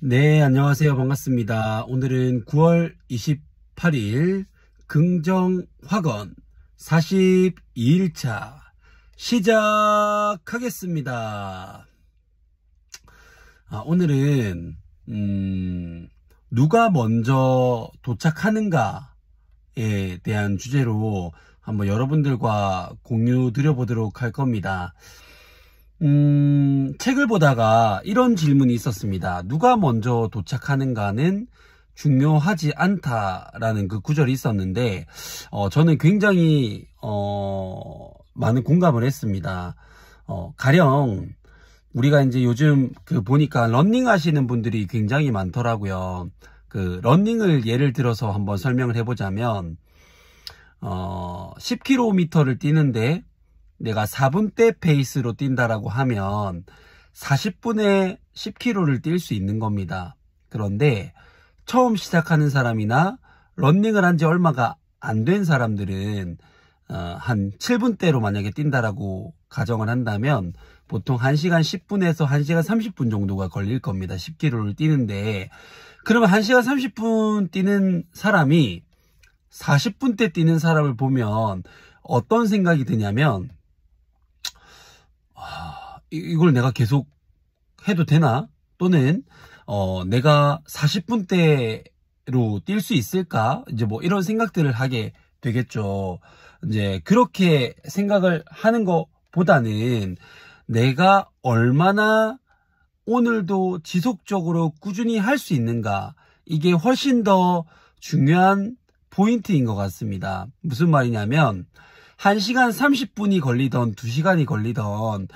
네, 안녕하세요. 반갑습니다. 오늘은 9월 28일 긍정확언 42일차 시작하겠습니다. 오늘은 누가 먼저 도착하는가에 대한 주제로 한번 여러분들과 공유 드려보도록 할 겁니다. 책을 보다가 이런 질문이 있었습니다. 누가 먼저 도착하는가는 중요하지 않다라는 그 구절이 있었는데, 저는 굉장히, 많은 공감을 했습니다. 가령, 우리가 이제 요즘 보니까 러닝 하시는 분들이 굉장히 많더라고요. 러닝을 예를 들어서 한번 설명을 해보자면, 10km를 뛰는데, 내가 4분대 페이스로 뛴다라고 하면 40분에 10km를 뛸 수 있는 겁니다. 그런데 처음 시작하는 사람이나 러닝을 한 지 얼마가 안 된 사람들은 한 7분대로 만약에 뛴다라고 가정을 한다면 보통 1시간 10분에서 1시간 30분 정도가 걸릴 겁니다. 10km를 뛰는데, 그러면 1시간 30분 뛰는 사람이 40분대 뛰는 사람을 보면 어떤 생각이 드냐면, 이걸 내가 계속 해도 되나? 또는 내가 40분대로 뛸 수 있을까? 이제 뭐 이런 생각들을 하게 되겠죠. 이제 그렇게 생각을 하는 것보다는 내가 얼마나 오늘도 지속적으로 꾸준히 할 수 있는가, 이게 훨씬 더 중요한 포인트인 것 같습니다. 무슨 말이냐면 1시간 30분이 걸리던 2시간이 걸리던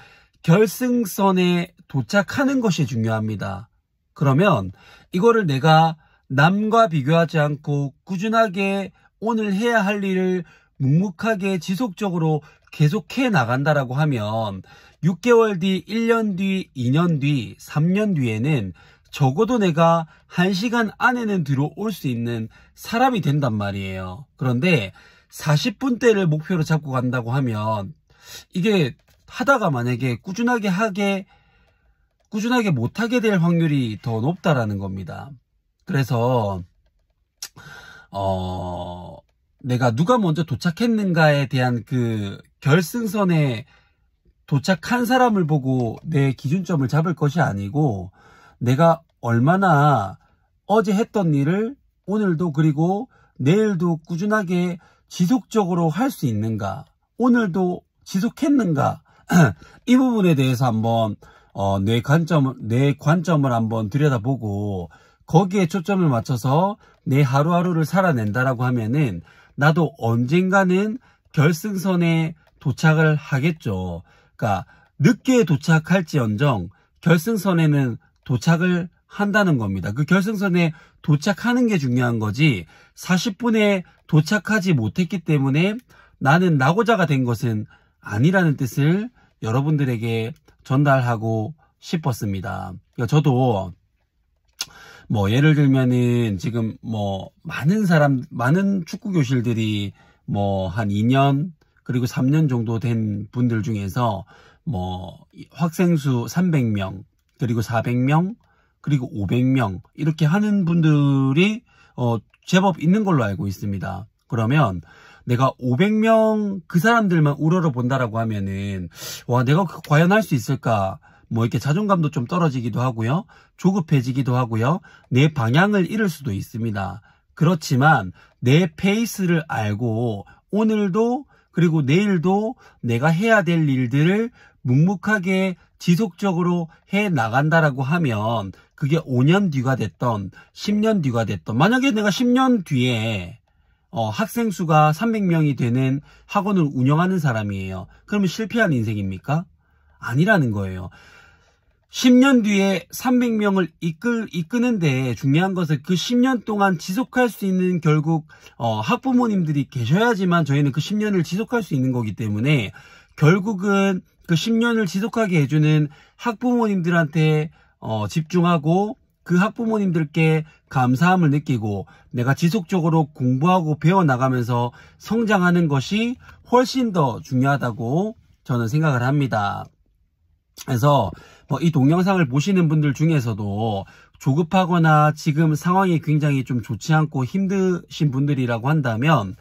결승선에 도착하는 것이 중요합니다. 그러면 이거를 내가 남과 비교하지 않고 꾸준하게 오늘 해야 할 일을 묵묵하게 지속적으로 계속해 나간다라고 하면 6개월 뒤, 1년 뒤, 2년 뒤, 3년 뒤에는 적어도 내가 1시간 안에는 들어올 수 있는 사람이 된단 말이에요. 그런데 40분대를 목표로 잡고 간다고 하면 이게 하다가 만약에 꾸준하게 못하게 될 확률이 더 높다라는 겁니다. 그래서 내가 누가 먼저 도착했는가에 대한 그 결승선에 도착한 사람을 보고 내 기준점을 잡을 것이 아니고, 내가 얼마나 어제 했던 일을 오늘도 그리고 내일도 꾸준하게 지속적으로 할 수 있는가, 오늘도 지속했는가, 이 부분에 대해서 한번 내 관점을 한번 들여다보고 거기에 초점을 맞춰서 내 하루하루를 살아낸다라고 하면은 나도 언젠가는 결승선에 도착을 하겠죠. 그러니까 늦게 도착할지언정 결승선에는 도착을 한다는 겁니다. 그 결승선에 도착하는 게 중요한 거지, 40분에 도착하지 못했기 때문에 나는 낙오자가 된 것은 아니라는 뜻을 여러분들에게 전달하고 싶었습니다. 그러니까 저도 뭐 예를 들면은 지금 뭐 많은 축구 교실들이 뭐 한 2년 그리고 3년 정도 된 분들 중에서 뭐 학생 수 300명 그리고 400명 그리고 500명 이렇게 하는 분들이 제법 있는 걸로 알고 있습니다. 그러면 내가 500명 그 사람들만 우러러 본다라고 하면은 와, 내가 과연 할 수 있을까? 뭐 이렇게 자존감도 좀 떨어지기도 하고요. 조급해지기도 하고요. 내 방향을 잃을 수도 있습니다. 그렇지만 내 페이스를 알고 오늘도 그리고 내일도 내가 해야 될 일들을 묵묵하게 지속적으로 해 나간다라고 하면 그게 5년 뒤가 됐던 10년 뒤가 됐던, 만약에 내가 10년 뒤에 학생 수가 300명이 되는 학원을 운영하는 사람이에요. 그러면 실패한 인생입니까? 아니라는 거예요. 10년 뒤에 300명을 이끄는데 중요한 것은 그 10년 동안 지속할 수 있는, 결국 학부모님들이 계셔야지만 저희는 그 10년을 지속할 수 있는 거기 때문에 결국은 그 10년을 지속하게 해주는 학부모님들한테 집중하고 그 학부모님들께 감사함을 느끼고 내가 지속적으로 공부하고 배워나가면서 성장하는 것이 훨씬 더 중요하다고 저는 생각을 합니다. 그래서 이 동영상을 보시는 분들 중에서도 조급하거나 지금 상황이 굉장히 좀 좋지 않고 힘드신 분들이라고 한다면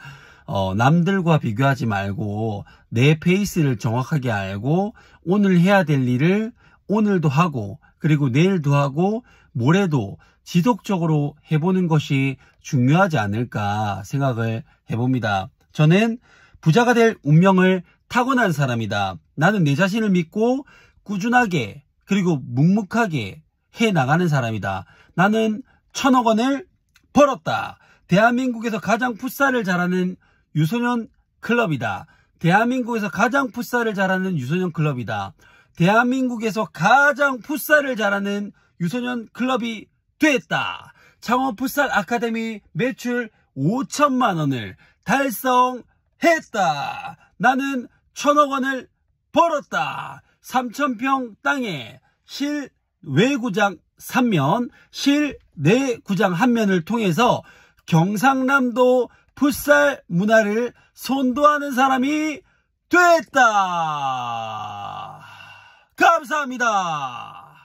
남들과 비교하지 말고 내 페이스를 정확하게 알고 오늘 해야 될 일을 오늘도 하고 그리고 내일도 하고 모레도 지속적으로 해보는 것이 중요하지 않을까 생각을 해봅니다. 저는 부자가 될 운명을 타고난 사람이다. 나는 내 자신을 믿고 꾸준하게 그리고 묵묵하게 해나가는 사람이다. 나는 1,000억 원을 벌었다. 대한민국에서 가장 풋살을 잘하는 유소년 클럽이다. 대한민국에서 가장 풋살을 잘하는 유소년 클럽이다. 대한민국에서 가장 풋살을 잘하는 유소년 클럽이 됐다. 창원 풋살 아카데미 매출 5천만 원을 달성했다. 나는 1,000억 원을 벌었다. 3,000평 땅에 실외구장 3면, 실내구장 1면을 통해서 경상남도 풋살 문화를 선도하는 사람이 됐다. 감사합니다.